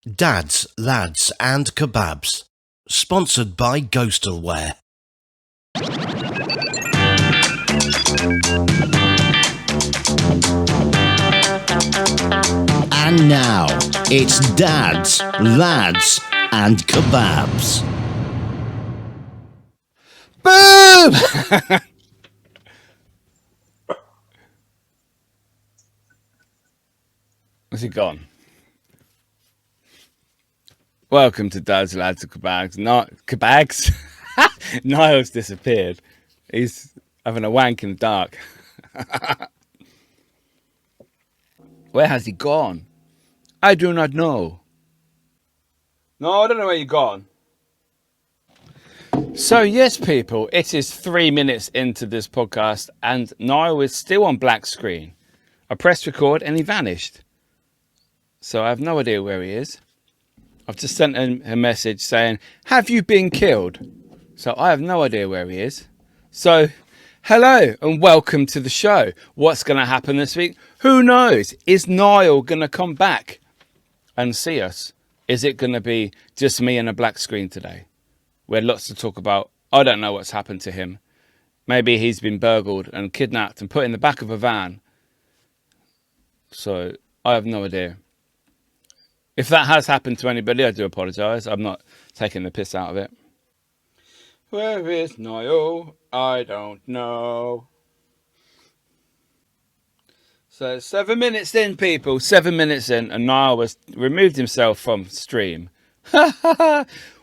Dads, Lads and Kebabs. Sponsored by Ghostalware. And now, it's Dads, Lads and Kebabs. Boom! Where's he gone? Welcome to Dads Lads Kebabs. Not Kebabs. Niall's disappeared. He's having a wank in the dark. Where has he gone? I do not know. No, I don't know where you've gone. So yes, people, it is 3 minutes into this podcast and Niall is still on black screen. I pressed record and he vanished. So I have no idea where he is. I've just sent him a message saying, have you been killed? So I have no idea where he is. So hello and welcome to the show. What's going to happen this week? Who knows? Is Niall going to come back and see us? Is it going to be just me and a black screen today? We had lots to talk about. I don't know what's happened to him. Maybe he's been burgled and kidnapped and put in the back of a van. So I have no idea. If that has happened to anybody, I do apologise. I'm not taking the piss out of it. Where is Niall? I don't know. So 7 minutes in, people. 7 minutes in, and Niall has removed himself from stream.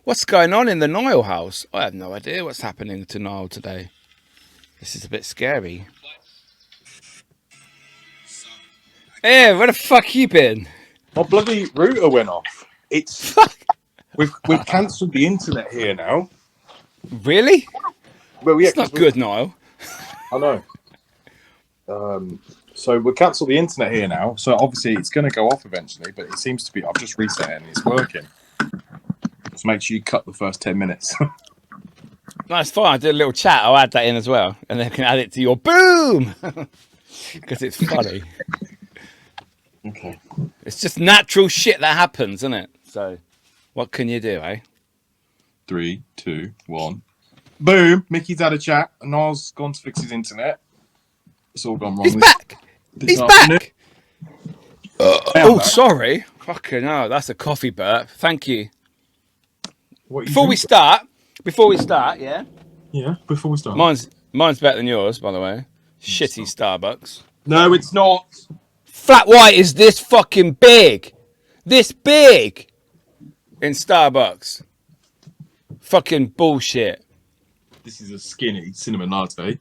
What's going on in the Niall house? I have no idea what's happening to Niall today. This is a bit scary. Hey, where the fuck you been? My bloody router went off. It's we've cancelled the internet here now. Really? Well, yeah, it's not good, Niall. I know. So we cancelled the internet here now. So obviously it's going to go off eventually, but it seems to be. I've just reset it and it's working. Just make sure you cut the first 10 minutes. No, it's fine. I did a little chat. I'll add that in as well, and then I can add it to your boom because it's funny. Okay. It's just natural shit that happens, isn't it? So, what can you do, eh? 3, 2, 1. Boom! Mickey's had a chat, and Niall's gone to fix his internet. It's all gone wrong. He's back! He's back! Oh, sorry. Fucking hell, that's a coffee burp. Thank you. Before we start, yeah? Yeah, before we start. Mine's better than yours, by the way. Shitty Starbucks. No, it's not. Flat white is this fucking big. This big. In Starbucks. Fucking bullshit. This is a skinny cinnamon latte. I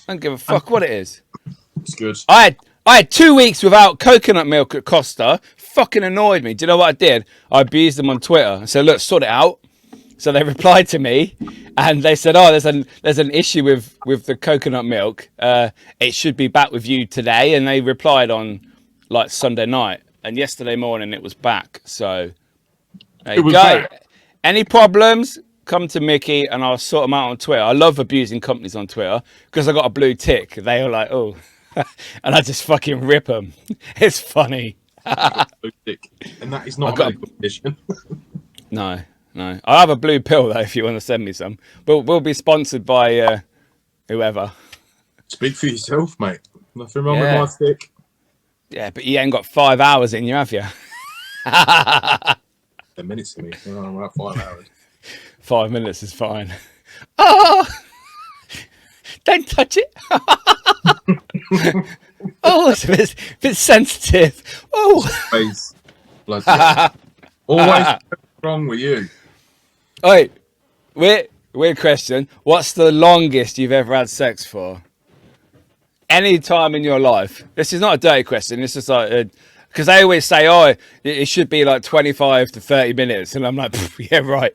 don't give a fuck what it is. It's good. I had 2 weeks without coconut milk at Costa. Fucking annoyed me. Do you know what I did? I abused them on Twitter. I said, look, sort it out. So they replied to me and they said, oh, there's an issue with the coconut milk. It should be back with you today. And they replied on like Sunday night. And yesterday morning it was back. So there you go. Back. Any problems? Come to Mickey and I'll sort them out on Twitter. I love abusing companies on Twitter because I got a blue tick. They were like, oh, and I just fucking rip them. It's funny. Blue tick. And that is not a medical condition. No. I have a blue pill though if you want to send me some. But we'll be sponsored by whoever. Speak for yourself, mate. Nothing wrong with my stick. Yeah, but you ain't got 5 hours in you, have you? 10 minutes to me. Oh, about 5 hours. 5 minutes is fine. Oh, don't touch it. Oh, it's a bit sensitive. Oh, Face. Always wrong with you. Wait, weird question. What's the longest you've ever had sex for? Any time in your life? This is not a dirty question. This is like because they always say, oh, it should be like 25 to 30 minutes, and I'm like, yeah, right.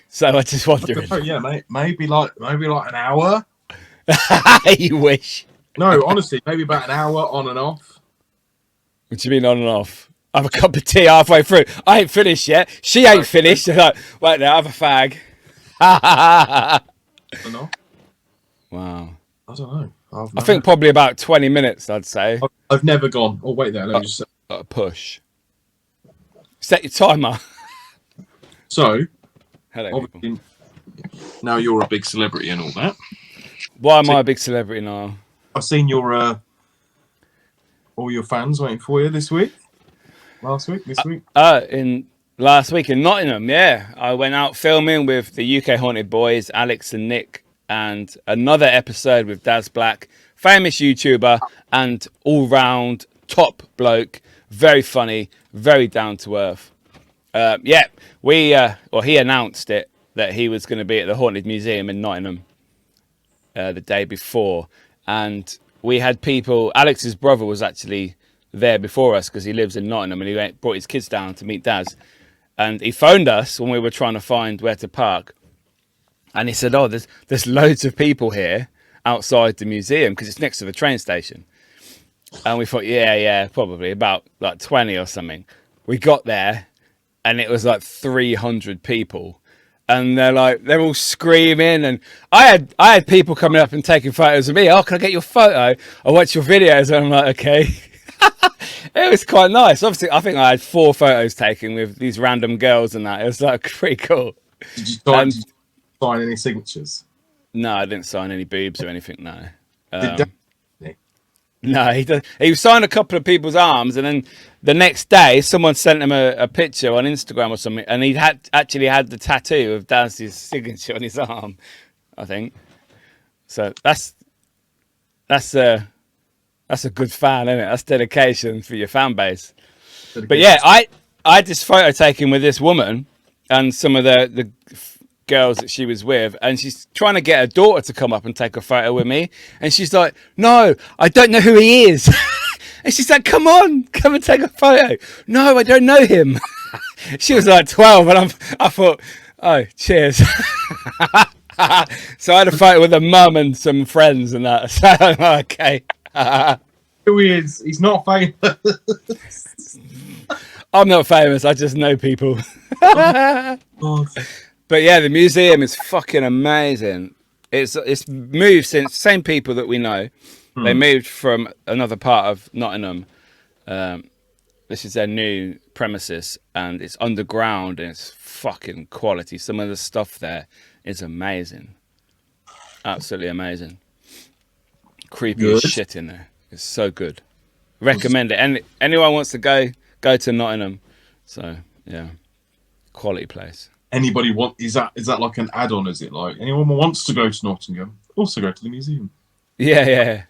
So I just wondering. Oh yeah, mate. Maybe like an hour. You wish. No, honestly, maybe about an hour on and off. What do you mean on and off? I have a cup of tea halfway through. I ain't finished yet. She ain't finished. Like, wait now, have a fag. I don't know. Wow. I don't know. I think probably about 20 minutes, I'd say. I've never gone. Oh, wait there. Let me just say. A push. Set your timer. So, Hello, people. obviously, now you're a big celebrity and all that. Why am I a big celebrity now? I've seen your all your fans waiting for you this week. Last week, this week. In last week in Nottingham, yeah. I went out filming with the UK Haunted Boys, Alex and Nick, and another episode with Dads Black, famous YouTuber and all-round top bloke, very funny, very down to earth. Yeah, he announced it that he was going to be at the Haunted Museum in Nottingham the day before, and we had people. Alex's brother was actually there before us because he lives in Nottingham, and he brought his kids down to meet Daz, and he phoned us when we were trying to find where to park, and he said, "Oh, there's loads of people here outside the museum because it's next to the train station." And we thought, yeah, probably about like 20 or something. We got there, and it was like 300 people, and they're all screaming, and I had people coming up and taking photos of me. Oh, can I get your photo? I watch your videos, and I'm like, okay. It was quite nice. Obviously, I think I had 4 photos taken with these random girls and that. It was like pretty cool. Did you sign any signatures? No, I didn't sign any boobs or anything. No. No, He signed a couple of people's arms, and then the next day, someone sent him a picture on Instagram or something, and he actually had the tattoo of Daz's signature on his arm, I think. So that's a good fan, isn't it? That's dedication for your fan base. But yeah, I had this photo taken with this woman and some of the girls that she was with, and she's trying to get her daughter to come up and take a photo with me, and she's like, "No, I don't know who he is." And she's like, "Come on, come and take a photo." "No, I don't know him." She was like 12, and I thought, oh, cheers. So I had a photo with her mum and some friends and that. So okay. Who he is? He's not famous. I'm not famous, I just know people. Oh. But yeah, the museum is fucking amazing. It's moved since, same people that we know. They moved from another part of Nottingham. This is their new premises, and it's underground, and it's fucking quality. Some of the stuff there is amazing. Absolutely amazing. Creepy as shit in there. It's so good. Recommend it. And anyone wants to go to Nottingham. So yeah, quality place. Anybody want? Is that like an add-on? Is it like anyone who wants to go to Nottingham also go to the museum? Yeah.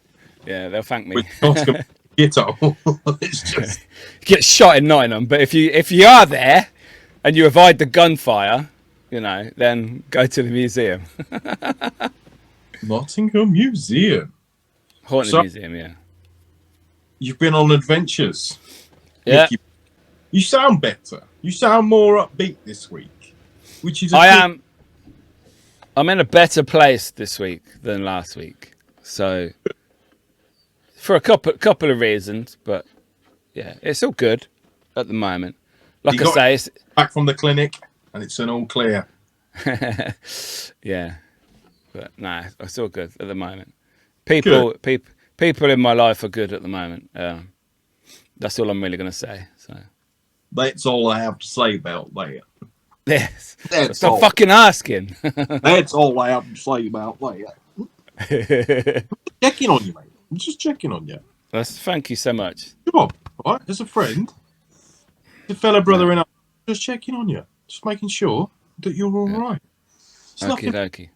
They'll thank me. It's just Get shot in Nottingham, but if you are there and you avoid the gunfire, then go to the museum. Nottingham Museum. Haunted Museum, yeah. You've been on adventures. Yeah. Mickey. You sound better. You sound more upbeat this week, which is. I'm in a better place this week than last week, so for a couple of reasons, but yeah, it's all good at the moment. Like I say, it's back from the clinic, and it's an all clear. Yeah, but nah, it's all good at the moment. People in my life are good at the moment. That's all I'm really going to say. So that's all I have to say about that. Yes. That's Stop all. fucking asking. That's all I have to say about that. Checking on you, mate. I'm just checking on you. Thank you so much. Come on, all right? As a friend, a fellow brother in our, just checking on you, just making sure that you're all right. Okie dokie.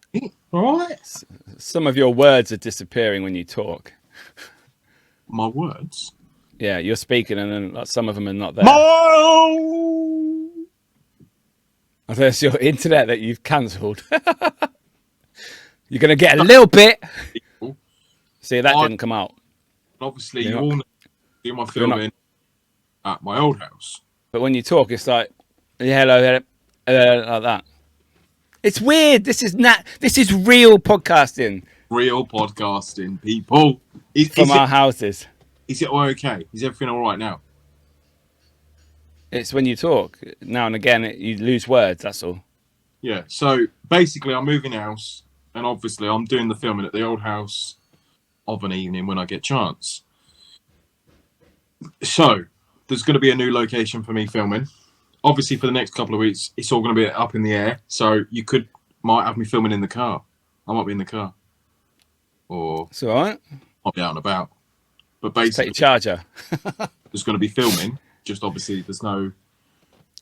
All right. Some of your words are disappearing when you talk. My words. Yeah, you're speaking, and then some of them are not there. There's your internet that you've cancelled. You're going to get a little bit. See, that didn't come out. Obviously, you all do my filming at my old house. But when you talk, it's like, hello, like that. It's weird. This is real podcasting. Real podcasting, people. From our houses. Is it all okay? Is everything all right now? It's when you talk. Now and again, you lose words, that's all. Yeah, so basically I'm moving house, and obviously I'm doing the filming at the old house of an evening when I get chance. So there's going to be a new location for me filming. obviously for the next couple of weeks, it's all going to be up in the air. So you might have me filming in the car. I might be in the car, or It's all right. I'll be out and about. But Just take your basically, charger. there's going to be filming. Just obviously, there's no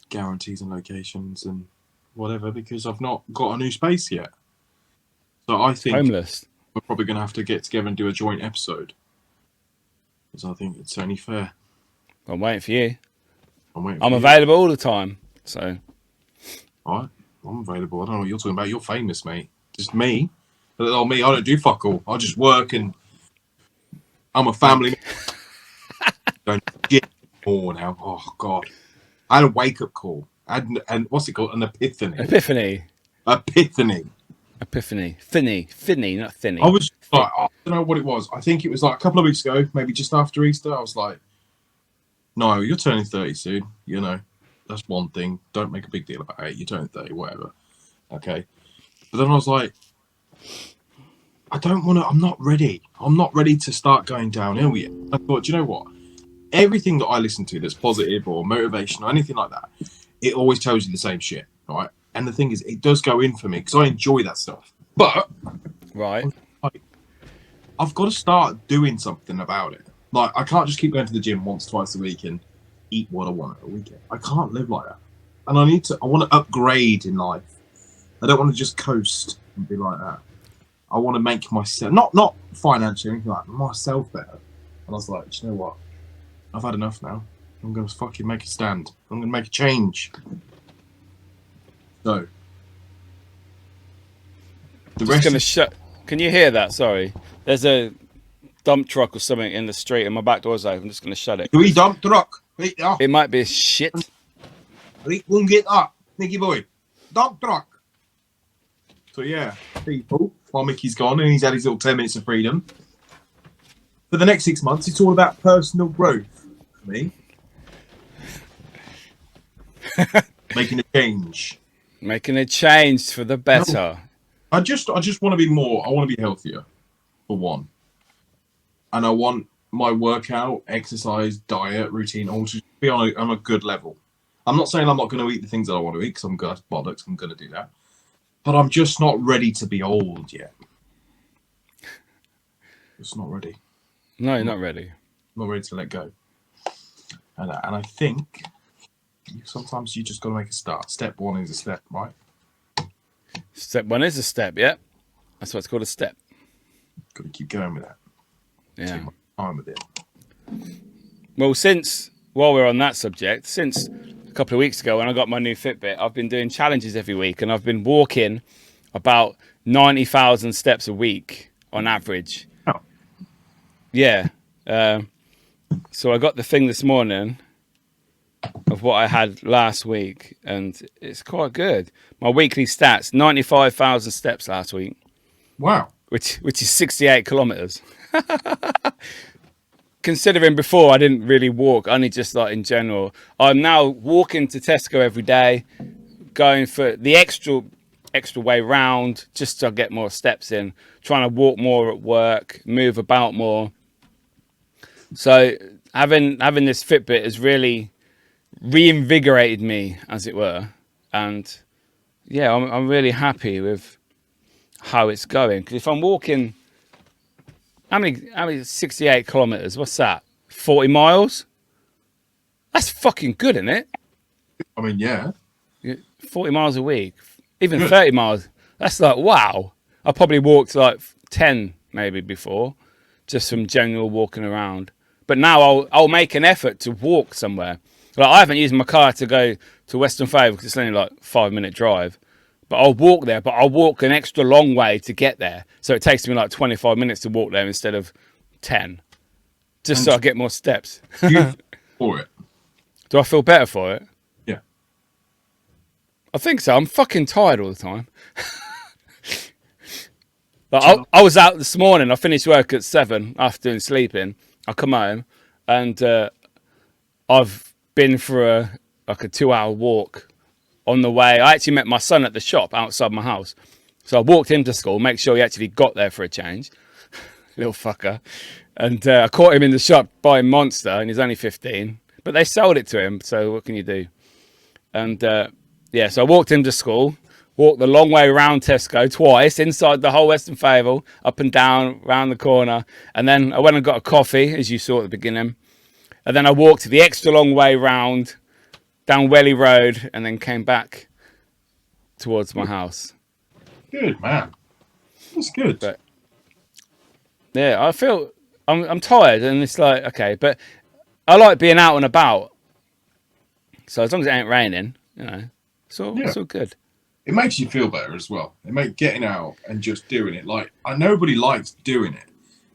guarantees and locations and whatever because I've not got a new space yet. So I think Homeless. we're probably going to have to get together and do a joint episode because I think it's only fair. I'm waiting for you. I'm I'm available all the time. So, all right, I'm available. I don't know what you're talking about. You're famous, mate. Just me. But oh, me, I don't do fuck all. I just work and I'm a family. Don't shit more now. Oh God, I had a wake up call. And what's it called? An epiphany. Epiphany. Thinny, not thinny. I was like, I don't know what it was. I think it was like a couple of weeks ago, maybe just after Easter. I was like, no, you're turning 30 soon. You know, that's one thing. Don't make a big deal about it. You're turning 30, whatever. Okay. But then I was like, I don't want to, I'm not ready. I'm not ready to start going downhill yet. I thought, do you know what? Everything that I listen to that's positive or motivation or anything like that, it always tells you the same shit, right? And the thing is, it does go in for me because I enjoy that stuff. But Right. I've got to start doing something about it. Like, I can't just keep going to the gym once, twice a week and eat what I want at a weekend. I can't live like that. And I want to upgrade in life. I don't want to just coast and be like that. I want to make myself, not financially or anything like that, myself better. And I was like, do you know what? I've had enough now. I'm going to fucking make a stand. I'm going to make a change. So, the rest Just gonna Can you hear that? Sorry. There's a dump truck or something in the street and my back door's open. I'm just gonna shut it. we dump truck. It might be shit. Won't get up, Mickey boy. Dump truck. So yeah, people, while Mickey's gone and he's had his little 10 minutes of freedom, for the next 6 months, it's all about personal growth for me. Making a change. Making a change for the better. I just want to be more. I want to be healthier, for one, and I want my workout, exercise, diet routine all to be on a good level. I'm not saying I'm not going to eat the things that I want to eat because I'm good bollocks. I'm going to do that, but I'm just not ready to be old yet. Just not ready. No, you're not ready. Not ready to let go. And I think sometimes you just got to make a start. Step one is a step, right? Step one is a step, yeah. That's what's called a step. Got to keep going with that. Yeah. Take my time with it. Well, while we're on that subject, since a couple of weeks ago when I got my new Fitbit, I've been doing challenges every week and I've been walking about 90,000 steps a week on average. Oh. Yeah. So I got the thing this morning of what I had last week and it's quite good. My weekly stats, 95,000 steps last week. Wow. Which is 68 kilometers. Considering before I didn't really walk, only just like in general. I'm now walking to Tesco every day, going for the extra way round just to get more steps in, trying to walk more at work, move about more. So having this Fitbit has really reinvigorated me, as it were. And yeah, I'm really happy with how it's going. Because if I'm walking, how many 68 kilometers? What's that? 40 miles? That's fucking good, isn't it? I mean, yeah. 40 miles a week, even 30 miles. That's like, wow. I probably walked like 10 maybe before, just from general walking around. But now I'll make an effort to walk somewhere. Like I haven't used my car to go to Western Favour because it's only like 5-minute drive. But I'll walk there, but I'll walk an extra long way to get there. So it takes me like 25 minutes to walk there instead of 10. Just so I get more steps. You for it. Do I feel better for it? Yeah. I think so. I'm fucking tired all the time. Like I was out this morning. I finished work at 7 after doing sleeping. I come home and I've been for a 2-hour walk. On the way, I actually met my son at the shop outside my house. So I walked him to school, make sure he actually got there for a change. Little fucker. And I caught him in the shop buying Monster, and he's only 15. But they sold it to him, so what can you do? And yeah, so I walked into school, walked the long way around Tesco twice, inside the whole Western Fable, up and down, round the corner. And then I went and got a coffee, as you saw at the beginning. And then I walked the extra long way round, down Welly Road, and then came back towards my house. Good, man. That's good. But yeah, I feel I'm tired, and it's like, okay, but I like being out and about. So as long as it ain't raining, it's all good. It makes you feel better as well. It makes getting out and just doing it. Like, nobody likes doing it.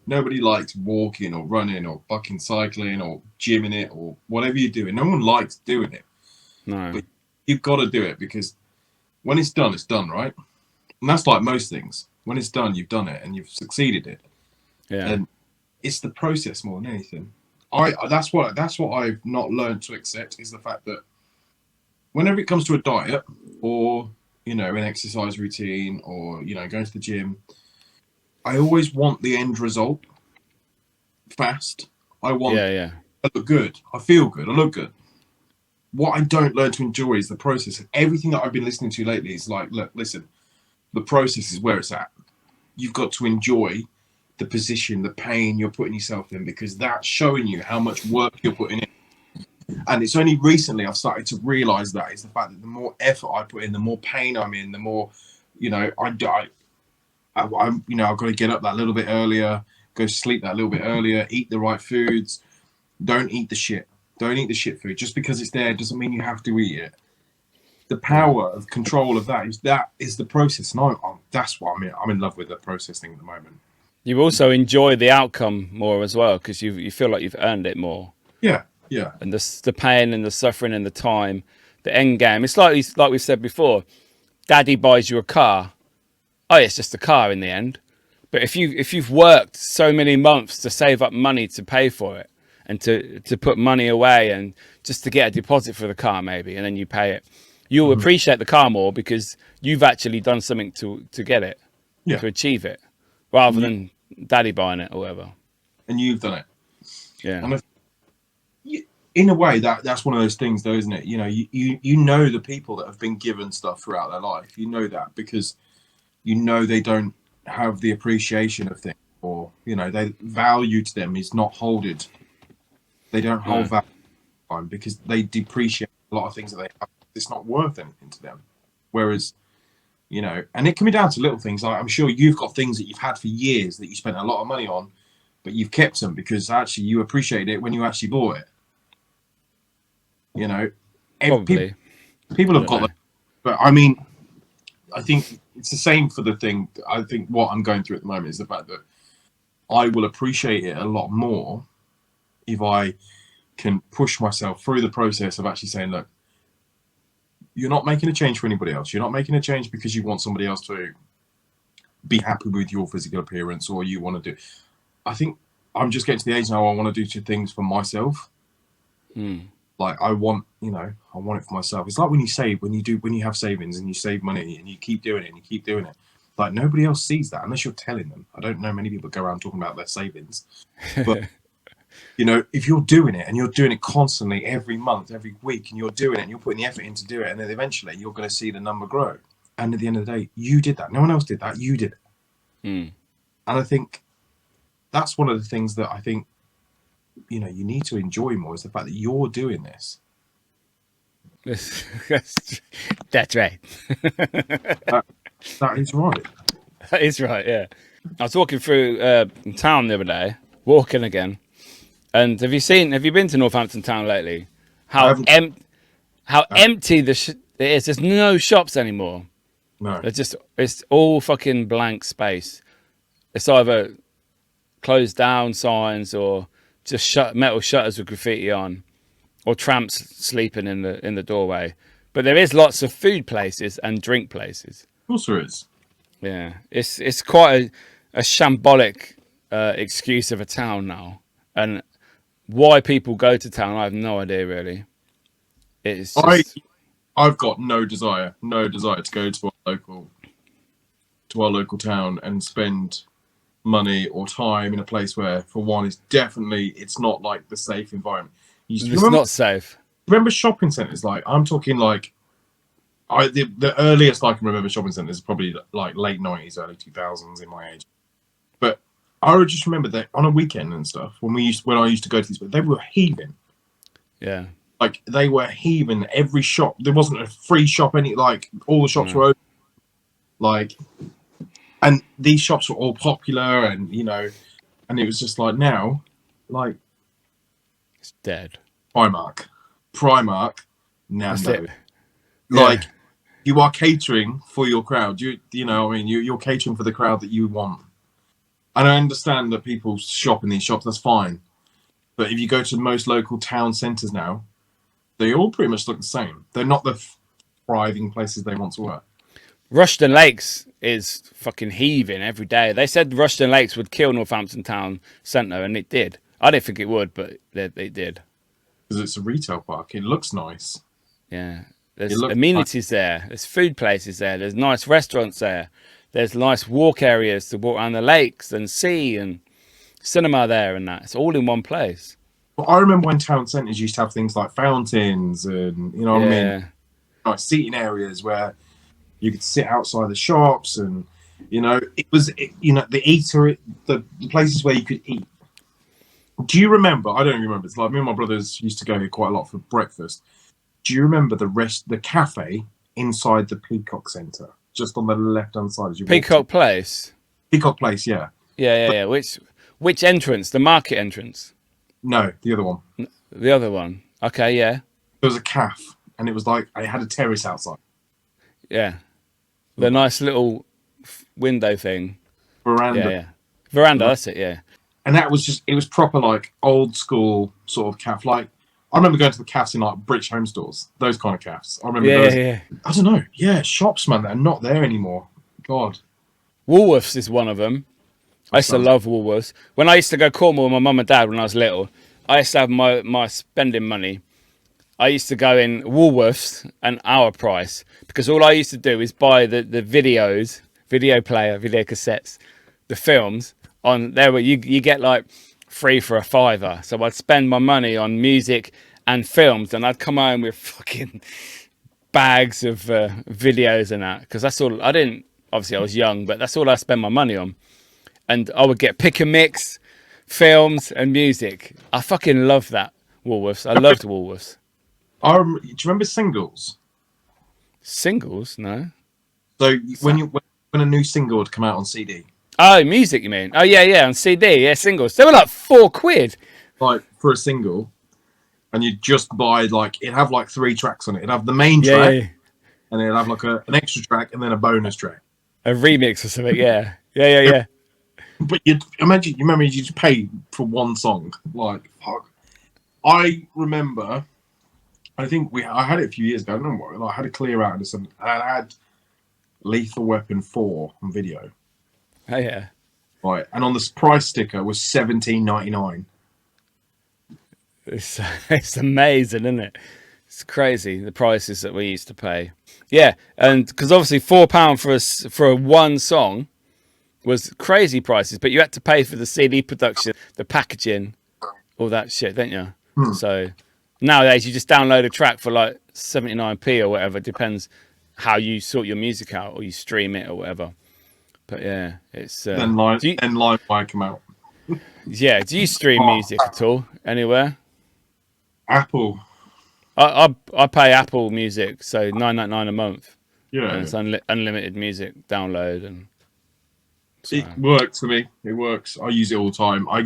Nobody likes walking or running or fucking cycling or gymming it or whatever you're doing. No one likes doing it. No. But you've got to do it, because when it's done, right? And that's like most things. When it's done, you've done it and you've succeeded it. Yeah. And it's the process more than anything. That's what I've not learned to accept, is the fact that whenever it comes to a diet or, an exercise routine or, going to the gym, I always want the end result fast. I want I look good. I feel good. I look good. What I don't learn to enjoy is the process. And everything that I've been listening to lately is like, look, listen, the process is where it's at. You've got to enjoy the position, the pain you're putting yourself in, because that's showing you how much work you're putting in. And it's only recently I've started to realize that is the fact that the more effort I put in, the more pain I'm in, the more, I've got to get up that little bit earlier, go sleep that little bit earlier, eat the right foods. Don't eat the shit. Don't eat the shit food. Just because it's there doesn't mean you have to eat it. The power of control of that is the process. And that's what I'm in love with, the process thing at the moment. You also enjoy the outcome more as well, because you feel like you've earned it more. Yeah, yeah. And the pain and the suffering and the time, the end game. It's like we said before, Daddy buys you a car. Oh, it's just a car in the end. But if you've worked so many months to save up money to pay for it and to put money away and just to get a deposit for the car maybe, and then you pay it, you'll appreciate the car more because you've actually done something to get it, to achieve it, rather than Daddy buying it or whatever. And you've done it. Yeah. And in a way, that's one of those things, though, isn't it? You know the people that have been given stuff throughout their life. You know that because they don't have the appreciation of things, or they value to them is not holded. They don't hold value because they depreciate a lot of things that they have. It's not worth anything to them. Whereas, and it can be down to little things. Like, I'm sure you've got things that you've had for years that you spent a lot of money on, but you've kept them because actually you appreciated it when you actually bought it. Probably. People have got that. But I mean, I think it's the same for the thing. I think what I'm going through at the moment is the fact that I will appreciate it a lot more if I can push myself through the process of actually saying, look, you're not making a change for anybody else. You're not making a change because you want somebody else to be happy with your physical appearance, or you want to do. I think I'm just getting to the age now where I want to do things for myself. Like I want it for myself. It's like when you have savings and you save money and you keep doing it and you keep doing it. Like nobody else sees that unless you're telling them. I don't know many people go around talking about their savings, but if you're doing it and you're doing it constantly every month, every week, and you're doing it and you're putting the effort in to do it, and then eventually you're going to see the number grow. And at the end of the day, you did that. No one else did that. You did it. And I think that's one of the things that I think, you need to enjoy more, is the fact that you're doing this. That's right. That is right. That is right, yeah. I was walking through town the other day, walking again. And have you been to Northampton town lately? How empty it is. There's no shops anymore. No. It's all fucking blank space. It's either closed down signs or just metal shutters with graffiti on, or tramps sleeping in the doorway. But there is lots of food places and drink places. Of course there is. Yeah, it's quite a shambolic excuse of a town now, and why people go to town, I have no idea really. It's just... I've got no desire to go to our local town and spend money or time in a place where, for one, it's not like the safe environment. It's not safe. remember shopping centres? Like, I'm talking like, the earliest I can remember shopping centres is probably like late 90s, early 2000s in my age. But I would just remember that on a weekend and stuff, when I used to go to these, they were heaving. Yeah. Like, they were heaving every shop. There wasn't a free shop, all the shops were open. Like, and these shops were all popular, and and it was just like, now, like, It's dead. Primark, That's Nando. it. Like, you are catering for your crowd. You're catering for the crowd that you want. And I understand that people shop in these shops, that's fine. But if you go to most local town centres now, they all pretty much look the same. They're not the thriving places they once were. Rushden Lakes is fucking heaving every day. They said Rushden Lakes would kill Northampton Town Centre, and it did. I didn't think it would, but they did. Because it's a retail park. It looks nice. Yeah. There's amenities there. There's food places there. There's nice restaurants there. There's nice walk areas to walk around the lakes and sea, and cinema there and that. It's all in one place. Well, I remember when town centres used to have things like fountains and, what I mean? Nice seating areas where you could sit outside the shops, and, it was, the eatery, the places where you could eat. Do you remember? I don't remember. It's like me and my brothers used to go here quite a lot for breakfast. Do you remember the cafe inside the Peacock Centre, just on the left-hand side as you Peacock Place? Peacock Place, yeah. Yeah. Which entrance? The market entrance? No, the other one. The other one. Okay, yeah. There was a cafe, and it was like, it had a terrace outside. Yeah. The nice little window thing. Veranda. Yeah. Veranda, that's it, yeah. And that was it was proper, like, old school sort of cafe. Like, I remember going to the cafes in, like, British home stores. Those kind of cafes. I remember those. Yeah. I don't know. Yeah, shops, man, that are not there anymore. God. Woolworths is one of them. I used to love Woolworths. When I used to go Cornwall with my mum and dad when I was little, I used to have my spending money. I used to go in Woolworths and our price, because all I used to do is buy the videos, video player, video cassettes, the films on there where you get like 3 for a £5. So I'd spend my money on music and films, and I'd come home with fucking bags of videos and that, because that's all. Obviously I was young, but that's all I spent my money on. And I would get pick and mix, films and music. I fucking loved that, Woolworths. I loved Woolworths. Do you remember Singles? Singles? No. So when a new single would come out on CD. Oh, music, you mean? Oh, yeah, on CD, yeah, singles. They were like £4. Like, for a single, and you'd just buy, like, it'd have like 3 tracks on it. It'd have the main track, and it'd have like an extra track, and then a bonus track. A remix or something, yeah. Yeah. But you remember you just pay for one song. Like, fuck. I remember, I had it a few years ago. I don't know what, I had a clear out of this, and I had Lethal Weapon 4 on video. Oh, yeah. Right, and on the price sticker was $17.99. It's amazing, isn't it? It's crazy, the prices that we used to pay. Yeah, and because obviously £4 for one song was crazy prices, but you had to pay for the CD production, the packaging, all that shit, didn't you? So nowadays you just download a track for like 79p or whatever. It depends how you sort your music out, or you stream it or whatever. But yeah, it's then LimeWire come out. Yeah, do you stream music at all anywhere? Apple. I pay Apple Music, so $9.99 a month. Yeah, and it's unlimited music download, and so. It works for me. It works. I use it all the time. I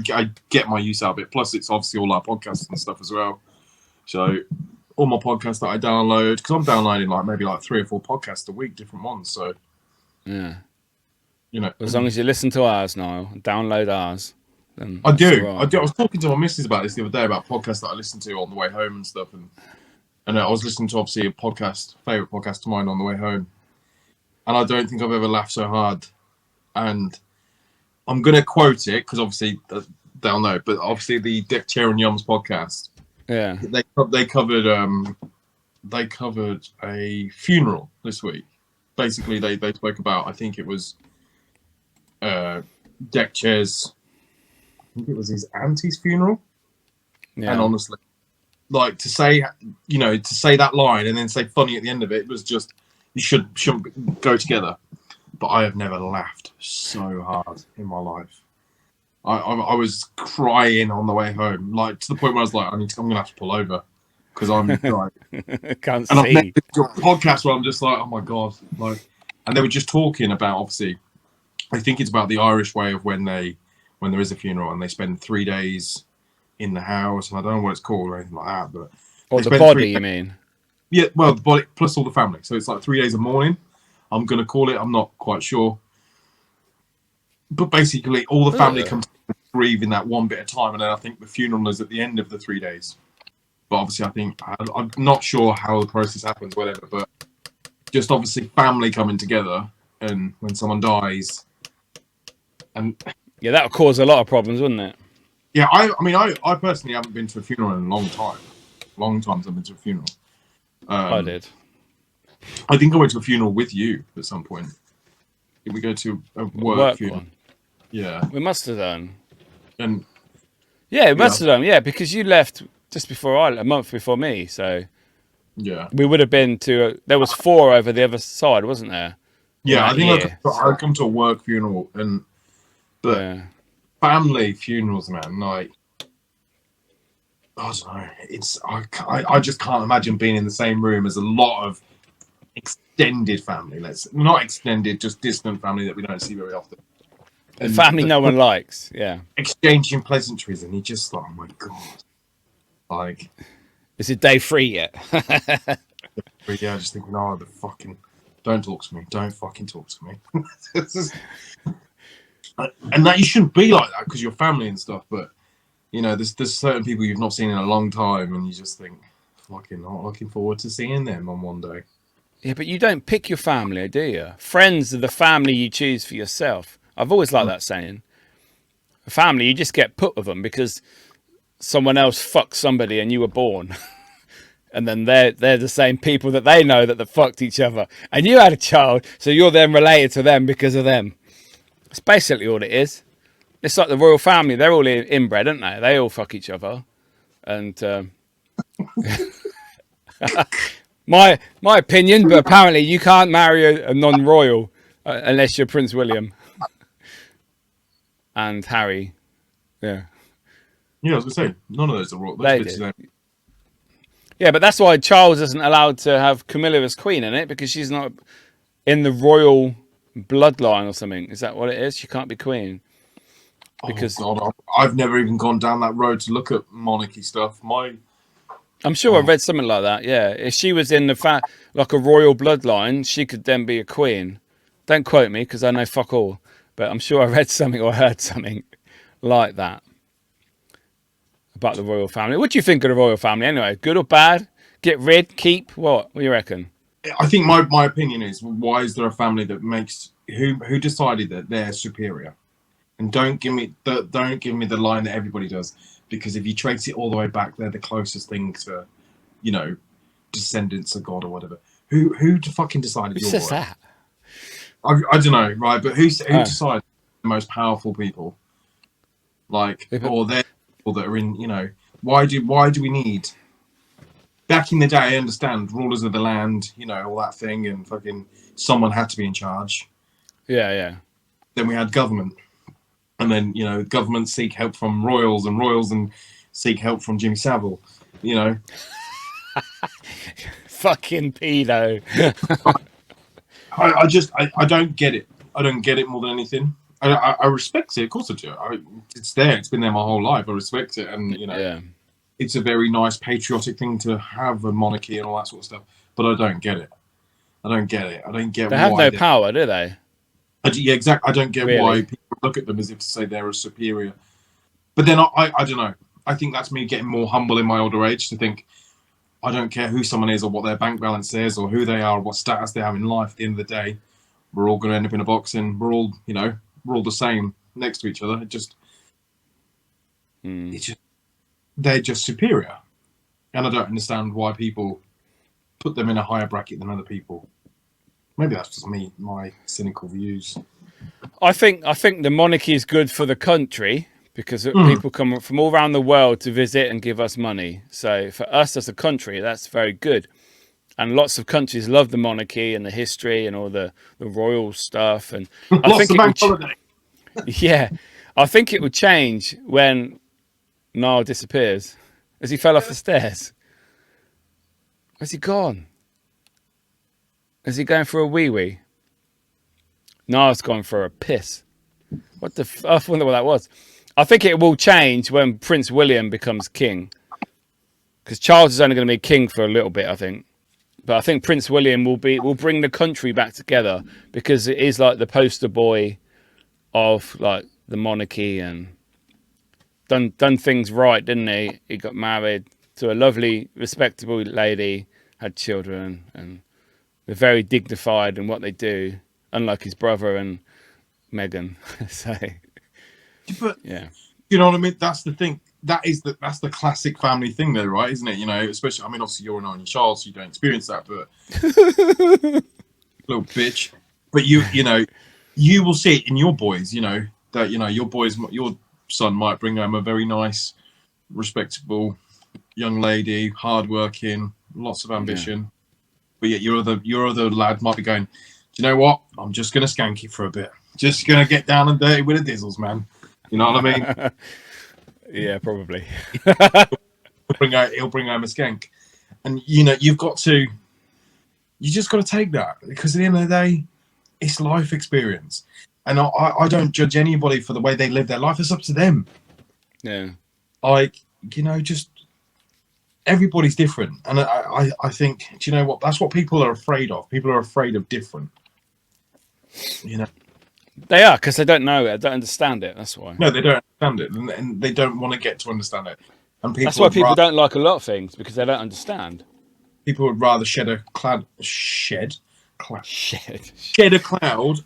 get my use out of it. Plus, it's obviously all our podcasts and stuff as well. So all my podcasts that I download, because I'm downloading maybe 3 or 4 podcasts a week, different ones. So yeah, as long as you listen to ours, Niall, and download ours. Then I do. I was talking to my missus about this the other day, about podcasts that I listen to on the way home and stuff, and I was listening to obviously favourite podcast of mine on the way home, and I don't think I've ever laughed so hard. And I'm going to quote it because obviously they'll know, but obviously the Deck Chair and Yums podcast. Yeah, they covered a funeral this week. Basically, they spoke about, I think it was Deck Chair's, I think it was his auntie's funeral. Yeah. And honestly, like to say that line and then say funny at the end of it was just you shouldn't go together. But I have never laughed so hard in my life. I was crying on the way home, like to the point where I was like, I'm gonna have to pull over because I'm like, Can't and I've never see. got a podcast where I'm just like, oh my god, like, and they were just talking about, obviously, I think it's about the Irish way of when there is a funeral and they spend 3 days in the house, and I don't know what it's called or anything like that, but Or they the spend body, you mean? yeah, well, the body plus all the family, so it's like 3 days of mourning. I'm gonna call it. I'm not quite sure, but basically, all the family comes to grieve in that one bit of time, and then I think the funeral is at the end of the 3 days. But obviously, I'm not sure how the process happens, whatever. But just obviously, family coming together, and when someone dies, and Yeah, that would cause a lot of problems, wouldn't it? yeah, I personally haven't been to a funeral in a long time. Long times I've been to a funeral. I did. I think I went to a funeral with you at some point. Did we go to a work funeral? One. Yeah, We must have done. and Yeah, we must have done. Yeah, because you left just before a month before me, so yeah, we would have been to. There was 4 over the other side, wasn't there? yeah. I think year, I come to a work funeral, but yeah. family funerals, man. Like, I don't know. It's I just can't imagine being in the same room as a lot of extended family. Not extended, just distant family that we don't see very often. And family no one likes. Yeah. Exchanging pleasantries, and you just like, oh my god, like. Is it day 3 yet? But yeah, I just think, no, the fucking don't talk to me. Don't fucking talk to me. And that you shouldn't be like that because you're family and stuff. But you know, there's certain people you've not seen in a long time, and you just think, fucking not looking forward to seeing them on one day. Yeah, but you don't pick your family, do you? Friends are the family you choose for yourself. I've always liked that saying. A family, you just get put with them because someone else fucked somebody and you were born. And then they're the same people that they know that fucked each other. And you had a child, so you're then related to them because of them. That's basically all it is. It's like the royal family. They're all inbred, aren't they? They all fuck each other. And my opinion, but apparently you can't marry a non-royal unless you're Prince William and Harry. Yeah. Yeah, I was gonna say none of those are royal. Yeah, but that's why Charles isn't allowed to have Camilla as queen in it, because she's not in the royal bloodline or something. Is that what it is? She can't be queen. Because God, I've never even gone down that road to look at monarchy stuff. I'm sure I read something like that. Yeah, if she was in like a royal bloodline, she could then be a queen. Don't quote me because I know fuck all, but I'm sure I read something or heard something like that about the royal family. What do you think of the royal family anyway? Good or bad? Get rid? Keep? What do you reckon? I think my opinion is, why is there a family that makes who decided that they're superior? And don't give me the line that everybody does, because if you trace it all the way back, they're the closest thing to, you know, descendants of God or whatever. Who fucking decided? Who says that? I don't know, right? But who decided the most powerful people? Like, or they're people that are in, you know, why do we need? Back in the day, I understand rulers of the land, you know, all that thing, and fucking someone had to be in charge. Yeah. Then we had government. And then, you know, government seek help from royals, and royals and seek help from Jimmy Savile, you know. Fucking pedo. I don't get it. I don't get it more than anything. I respect it, of course I do. It's there. It's been there my whole life. I respect it, and you know, it's a very nice patriotic thing to have a monarchy and all that sort of stuff. But I don't get it. I don't get They have no power, do they? Yeah, exactly. I don't get why people look at them as if to say they're a superior. But then I don't know. I think that's me getting more humble in my older age to think I don't care who someone is or what their bank balance is or who they are or what status they have in life. At the end of the day, we're all going to end up in a box, and we're all, you know, we're all the same next to each other. It's just they're just superior, and I don't understand why people put them in a higher bracket than other people. Maybe that's just my cynical views. I think the monarchy is good for the country because people come from all around the world to visit and give us money. So for us as a country, that's very good. And lots of countries love the monarchy and the history and all the royal stuff. And I Lots think of it bank would, holiday. yeah, I think it would change when Niall disappears, as he fell off the stairs. Where's he gone? Is he going for a wee-wee? Niall's gone for a piss. What the? I wonder what that was. I think it will change when Prince William becomes king, because Charles is only going to be king for a little bit, I think. But I think Prince William will bring the country back together, because it is like the poster boy of like the monarchy, and done things right, didn't he? He got married to a lovely, respectable lady, had children, and they're very dignified in what they do, unlike his brother and Meghan. So, But yeah, you know what I mean? That's the thing. That's the classic family thing, though, right? Isn't it? You know, especially. I mean, obviously you're an only child, so you don't experience that, but little bitch. But you know, you will see it in your boys. You know that your boys, your son might bring home a very nice, respectable young lady, hardworking, lots of ambition. yeah. But yet your other lad might be going, do you know what? I'm just gonna skank it for a bit. Just gonna get down and dirty with the dizzles, man. You know what I mean? Yeah, probably. He'll bring home a skank, and you know you just got to take that, because at the end of the day, it's life experience, and I don't judge anybody for the way they live their life. It's up to them. Yeah. Like, you know, just everybody's different, and I think, do you know what? That's what people are afraid of. People are afraid of different. You know. They are, because they don't know it, don't understand it. That's why. No, they don't understand it, and they don't want to get to understand it. And people That's why people don't like a lot of things, because they don't understand. People would rather shed a cloud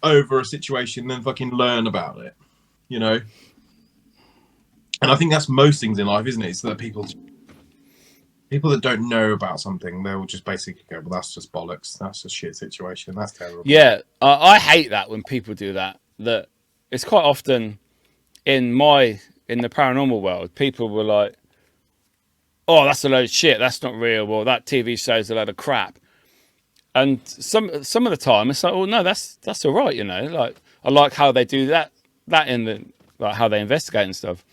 over a situation than fucking learn about it. You know. And I think that's most things in life, isn't it? It's that people that don't know about something, they will just basically go, well, that's just bollocks. That's a shit situation. That's terrible. Yeah, I hate that when people do that. That it's quite often in the paranormal world, people were like, "Oh, that's a load of shit. That's not real." Well, that TV show's a load of crap. And some of the time, it's like, "Oh no, that's all right." You know, like I like how they do that in the like how they investigate and stuff.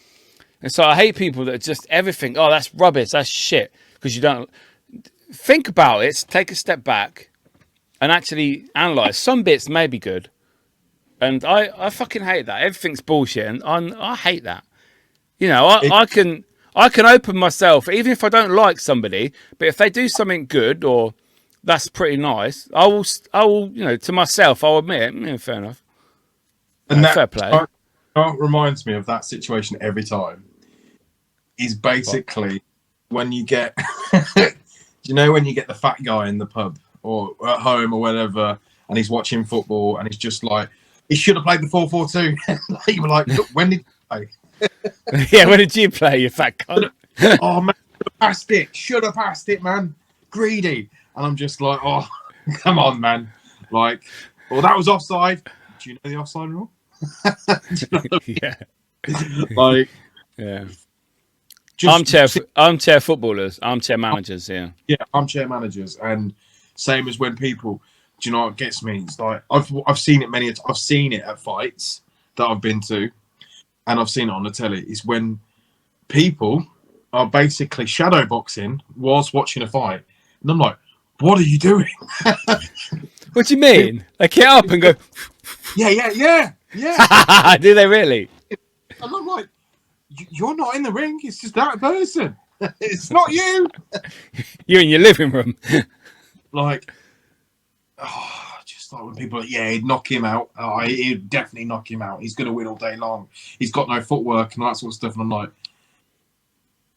And so I hate people that just everything. Oh, that's rubbish. That's shit. Because you don't think about it. Take a step back and actually analyze. Some bits may be good, and I fucking hate that. Everything's bullshit, and I hate that. You know, I can open myself, even if I don't like somebody, but if they do something good or that's pretty nice, I will, you know, to myself, I'll admit, fair enough. And that fair play. Reminds me of that situation every time. Is basically when you get, you know, when you get the fat guy in the pub or at home or whatever, and he's watching football and he's just like, he should have played the 4-4-2. You were like, look, when did you play? Yeah, when did you play, you fat cunt? Oh man, should have passed it, man. Greedy. And I'm just like, oh, come on, man. Like, well, that was offside. Do you know the offside rule? Yeah. Like, yeah. Just armchair footballers, armchair managers, yeah. Yeah, armchair managers, and same as when people. Do you know what gets me? It's like I've seen it many. I've seen it at fights that I've been to, and I've seen it on the telly. Is when people are basically shadow boxing whilst watching a fight, and I'm like, "What are you doing?" What do you mean? They get up and go. Yeah. Do they really? And I'm like, you're not in the ring. It's just that person. It's not you. You're in your living room. Like, just like when people are, he'd knock him out. He'd definitely knock him out. He's going to win all day long. He's got no footwork and all that sort of stuff. And I'm like,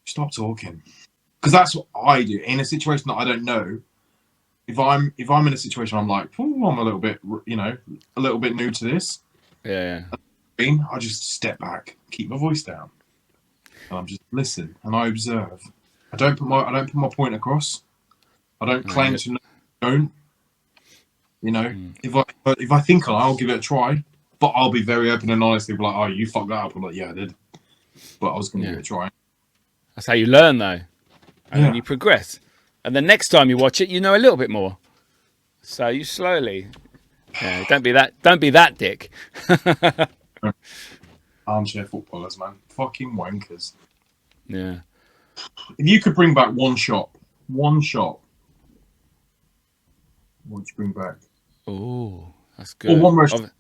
stop talking. Because that's what I do. In a situation that I don't know, if I'm in a situation I'm like, I'm a little bit, a little bit new to this. Yeah. I just step back, keep my voice down. And I'm just listen and I observe. I don't put my point across. I don't claim to know. Don't. You know, if I think I'll give it a try, but I'll be very open and honest. People like, oh, you fucked that up. I'm like, yeah, I did. but I was going to give it a try. That's how you learn, though, and then Yeah. you progress. And the next time you watch it, you know a little bit more. So you slowly. Yeah, don't be that dick. Armchair footballers, man. Fucking wankers. Yeah. If you could bring back one shop, what would you bring back? Oh, that's Or good. one restaurant.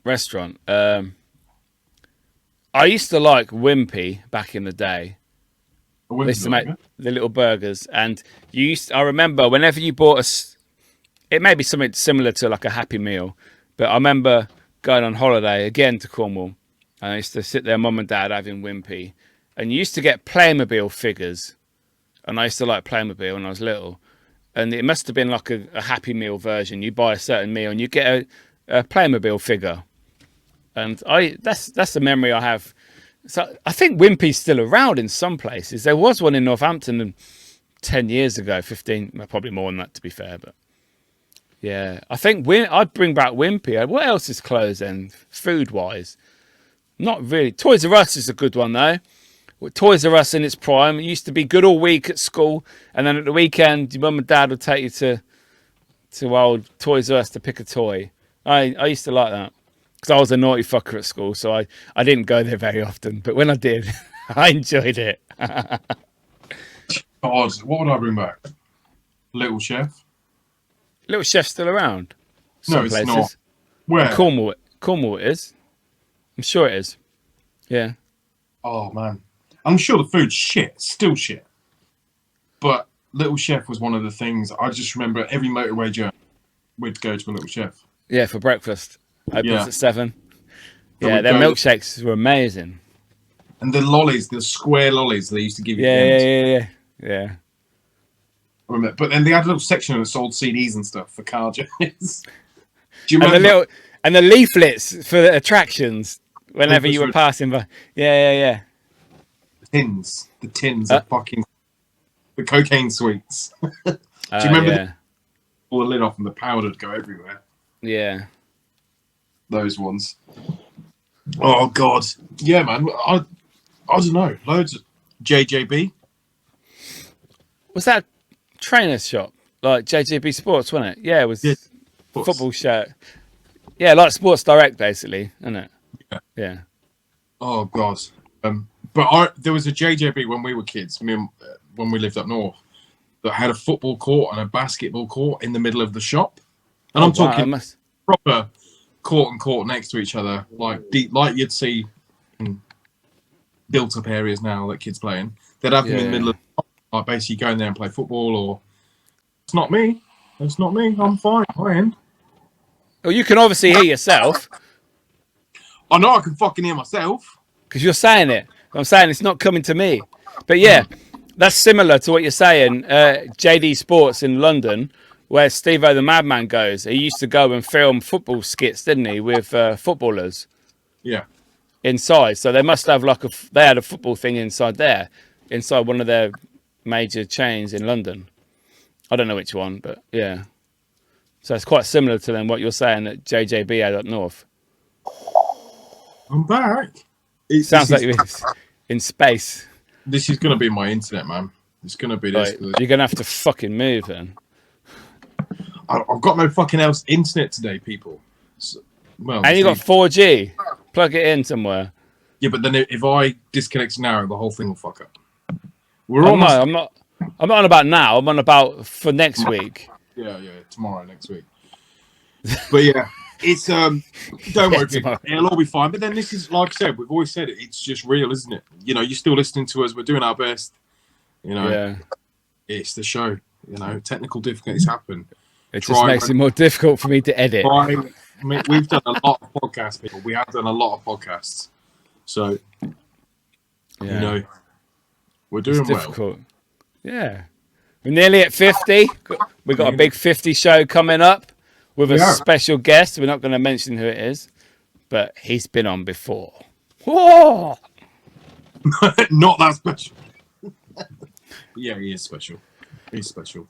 Restaurant. I used to like Wimpy back in the day. They used to make the little burgers, and I remember whenever you bought us, it may be something similar to like a Happy Meal, but I remember going on holiday again to Cornwall, and I used to sit there, mum and dad having Wimpy, and you used to get Playmobil figures, and I used to like Playmobil when I was little, and it must have been like a Happy Meal version. You buy a certain meal and you get a Playmobil figure, and that's the memory I have. So I think Wimpy's still around in some places. There was one in Northampton 10 years ago, 15, well, probably more than that to be fair, but yeah, I think I'd bring back Wimpy. What else is closed then, food-wise? Not really. Toys R Us is a good one, though. Toys R Us in its prime. It used to be good all week at school, and then at the weekend, your mum and dad would take you to old Toys R Us to pick a toy. I used to like that, because I was a naughty fucker at school, so I didn't go there very often. But when I did, I enjoyed it. God, what would I bring back? Little Chef? Little Chef's still around. No, it's not. Where? Cornwall it is. I'm sure it is. Yeah. Oh, man. I'm sure the food's shit. Still shit. But Little Chef was one of the things. I just remember every motorway journey, we'd go to a Little Chef. Yeah, for breakfast. Opens at 7. So yeah, their milkshakes were amazing. And the lollies, the square lollies they used to give you. Yeah. I remember. But then they had a little section that sold CDs and stuff for car journeys. Do you remember? And the leaflets for the attractions whenever you were passing by. Yeah. The tins of fucking the cocaine sweets. Do you remember? Pull the lid off and the powder would go everywhere. Yeah. Those ones. Oh God. Yeah, man. I don't know. Loads of JJB. Was that a trainer's shop? Like JJB Sports, wasn't it? Yeah, it was football shirt. Yeah, like Sports Direct, basically, isn't it? Yeah. Oh God. But there was a JJB when we were kids, when we lived up north, that had a football court and a basketball court in the middle of the shop. And I'm talking proper court and court next to each other, like deep, like you'd see in built-up areas now that kids playing. They'd have them in the middle of the shop, like basically going there and play football. Or it's not me. I'm fine. I am. Well, you can obviously hear yourself. I know I can fucking hear myself. Because you're saying it. I'm saying it's not coming to me. But yeah, that's similar to what you're saying. JD Sports in London, where Steve-O the Madman goes. He used to go and film football skits, didn't he, with footballers? Yeah. Inside. So they must have they had a football thing inside there, inside one of their major chains in London. I don't know which one, but yeah. So it's quite similar to then what you're saying that JJB had up north. I'm back. It sounds like you're in space. This is going to be my internet, man. It's going to be this. Right. You're going to have to fucking move then. I've got no fucking else internet today, people. So, and you got 4G. Plug it in somewhere. Yeah, but then if I disconnect now, the whole thing will fuck up. I'm not on about now. I'm on about for next week. Yeah, tomorrow, next week. But yeah, it's don't worry, people. It'll all be fine. But then this is, like I said, we've always said it. It's just real, isn't it? You know, you're still listening to us. We're doing our best. You know, it's the show. You know, technical difficulties happen. It just makes it more difficult for me to edit. We've done a lot of podcasts, people. We have done a lot of podcasts. So, you know, we're doing well. Yeah. We're nearly at 50. We've got a big 50 show coming up with a special guest. We're not going to mention who it is, but he's been on before. Whoa! Not that special. Yeah, he is special. He's special.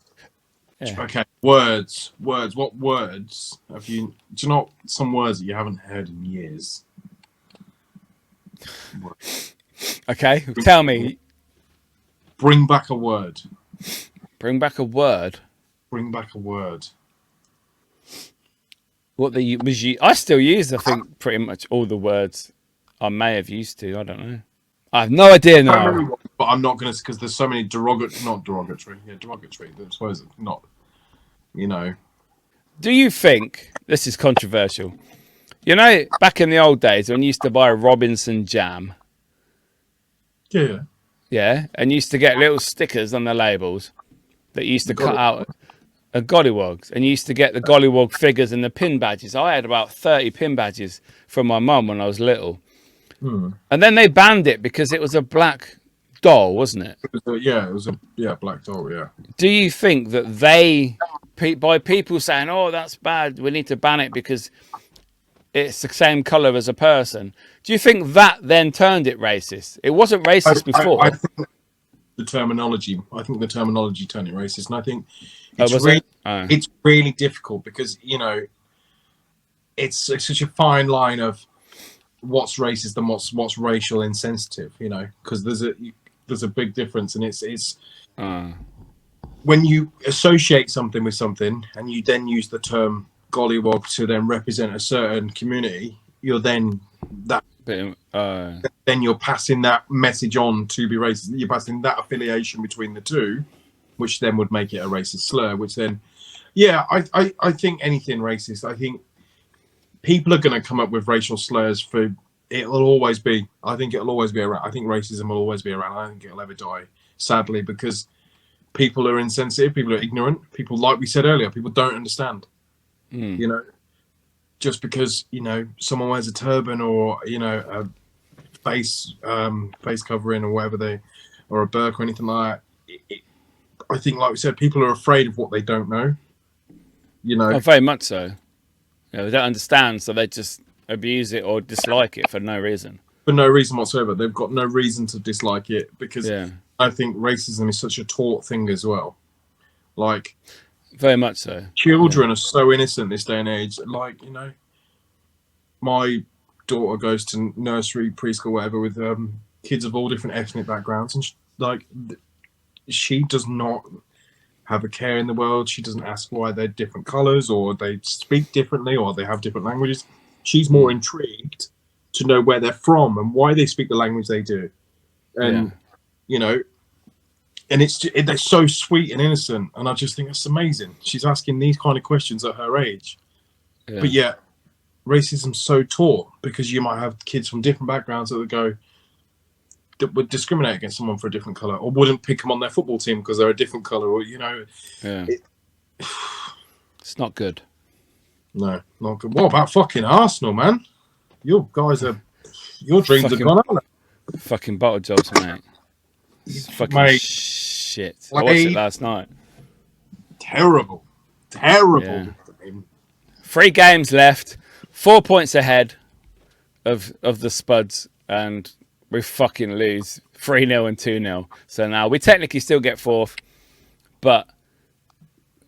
Yeah. Okay, words. What words have you... Do you know some words that you haven't heard in years? Okay, tell me. Bring back a word. Bring back a word. Bring back a word. What the was you? I still use, I think, pretty much all the words I may have used to. I don't know. I have no idea now. But I'm not going to, because there's so many derogatory. Yeah, derogatory. I suppose it's not, you know. Do you think this is controversial? You know, back in the old days when you used to buy Robinson jam, Yeah. yeah, and you used to get little stickers on the labels that you used to cut out gollywogs, and you used to get the gollywog figures and the pin badges. I had about 30 pin badges from my mum when I was little. And then they banned it because it was a black doll, wasn't it? It was a black doll, yeah. Do you think that by people saying, oh, that's bad, we need to ban it because it's the same colour as a person, do you think that then turned it racist? It wasn't racist before. I think the terminology turned it racist. And I think it's really difficult because, you know, it's such a fine line of what's racist and what's racial insensitive, you know, because there's a big difference, and it's when you associate something with something and you then use the term gollywog to then represent a certain community, you're then then you're passing that message on to be racist. You're passing that affiliation between the two, which then would make it a racist slur, which then I think anything racist, I think people are going to come up with racial slurs for it'll always be. I think it'll always be around. I think racism will always be around. I don't think it'll ever die, sadly, because people are insensitive, people are ignorant, people, like we said earlier, people don't understand. You know, just because, you know, someone wears a turban or, you know, a face covering or whatever or a burqa or anything like that. I think, like we said, people are afraid of what they don't know. You know, oh, very much so. You know, they don't understand, so they just abuse it or dislike it for no reason. For no reason whatsoever. They've got no reason to dislike it because I think racism is such a taught thing as well. Like, very much so. Children are so innocent this day and age. Like, you know, my daughter goes to nursery, preschool, whatever, with kids of all different ethnic backgrounds, and she does not have a care in the world. She doesn't ask why they're different colors or they speak differently or they have different languages. She's more intrigued to know where they're from and why they speak the language they do. And, you know, and they're so sweet and innocent. And I just think that's amazing. She's asking these kind of questions at her age. Yeah. But yet, racism's so taught because you might have kids from different backgrounds that would discriminate against someone for a different color or wouldn't pick them on their football team because they're a different color, or, you know. It's not good. No, not good. What about fucking Arsenal, man? Your dreams are gone, aren't they? Fucking bottle jobs, mate. Fucking shit. I watched it last night. Terrible. Yeah. 3 games left, 4 points ahead of the Spuds, and we fucking lose 3-0 and 2-0. So now we technically still get 4th, but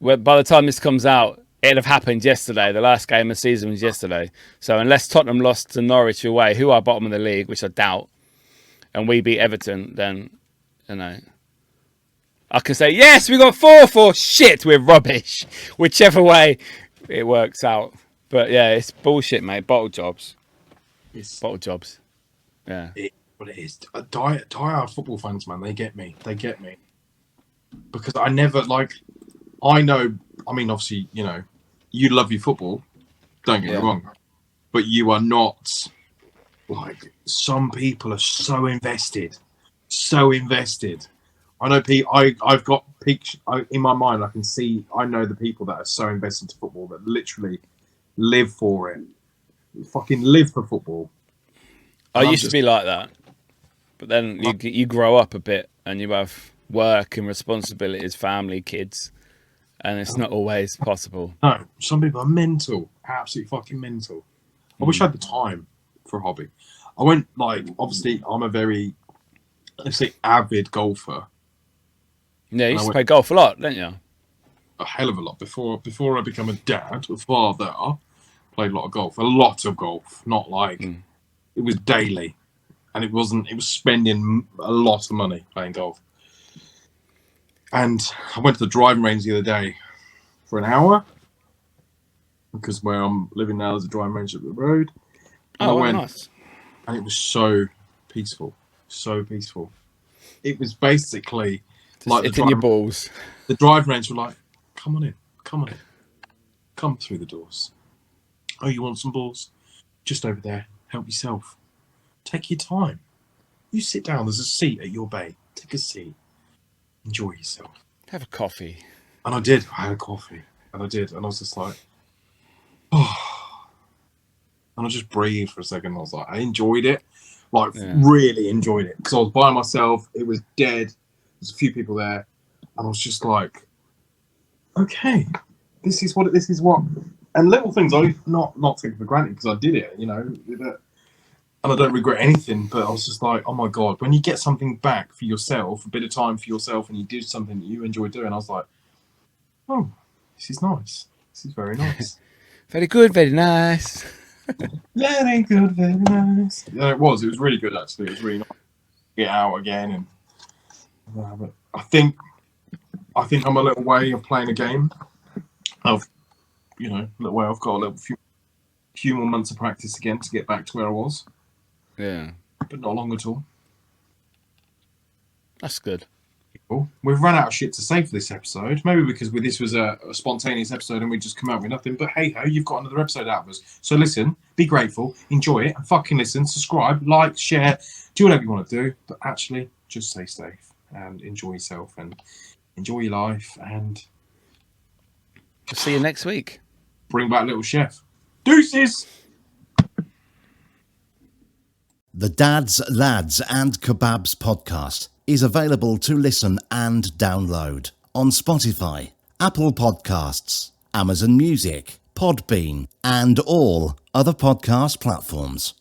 by the time this comes out, it'd have happened yesterday. The last game of the season was yesterday. So unless Tottenham lost to Norwich away, who are bottom of the league, which I doubt, and we beat Everton, then, you know, I can say, yes, we got 4-4. Shit, we're rubbish. Whichever way it works out. But yeah, it's bullshit, mate. Bottle jobs. Bottle jobs. Yeah. But it is. Die-hard football fans, man, they get me. Because I never, I know, I mean, obviously, you know, you love your football, don't get me wrong, but you are not, like, some people are so invested. I know I've got peaks in my mind. I know the people that are so invested in football that literally live for it, fucking live for football. I used to be like that, but then you grow up a bit and you have work and responsibilities, family, kids, and it's not always possible. No, some people are mental, absolutely fucking mental. I wish I had the time for a hobby. I went, obviously, I'm a very, let's say, avid golfer. Yeah, you used to play golf a lot, didn't you? A hell of a lot. Before I become a dad, a father, played a lot of golf. Not like, it was daily. and it was spending a lot of money playing golf. And I went to the driving range the other day for an hour, because where I'm living now is a driving range up the road. And I went, nice. and it was so peaceful, so peaceful. It was basically like hitting your balls. The driving range were like, come on in, come through the doors. Oh, you want some balls? Just over there. Help yourself. Take your time. You sit down. There's a seat at your bay. Take a seat. Enjoy yourself. Have a coffee. And I did. I had a coffee. And I did. And I was just like, oh. And I just breathed for a second. I was like, I enjoyed it. Like, really enjoyed it. Because I was by myself. It was dead. There's a few people there. And I was just like, okay, this is what. And little things I not taking for granted, because I did it, you know. And I don't regret anything, but I was just like, oh my God, when you get something back for yourself, a bit of time for yourself, and you do something that you enjoy doing, I was like, oh, this is nice. This is very nice. Very good, very nice. Very good, very nice. Yeah, it was really good, actually. It was really nice to get out again. And but I think I'm a little way of playing a game. A little way. I've got a few more months of practice again to get back to where I was. Yeah. But not long at all. That's good. Cool. We've run out of shit to say for this episode. Maybe because this was a spontaneous episode and we just come out with nothing. But hey ho, you've got another episode out of us. So listen, be grateful, enjoy it, and fucking listen, subscribe, like, share, do whatever you want to do. But actually, just stay safe and enjoy yourself and enjoy your life. And we'll see you next week. Bring back Little Chef. Deuces! The Dads, Lads and Kebabs podcast is available to listen and download on Spotify, Apple Podcasts, Amazon Music, Podbean, and all other podcast platforms.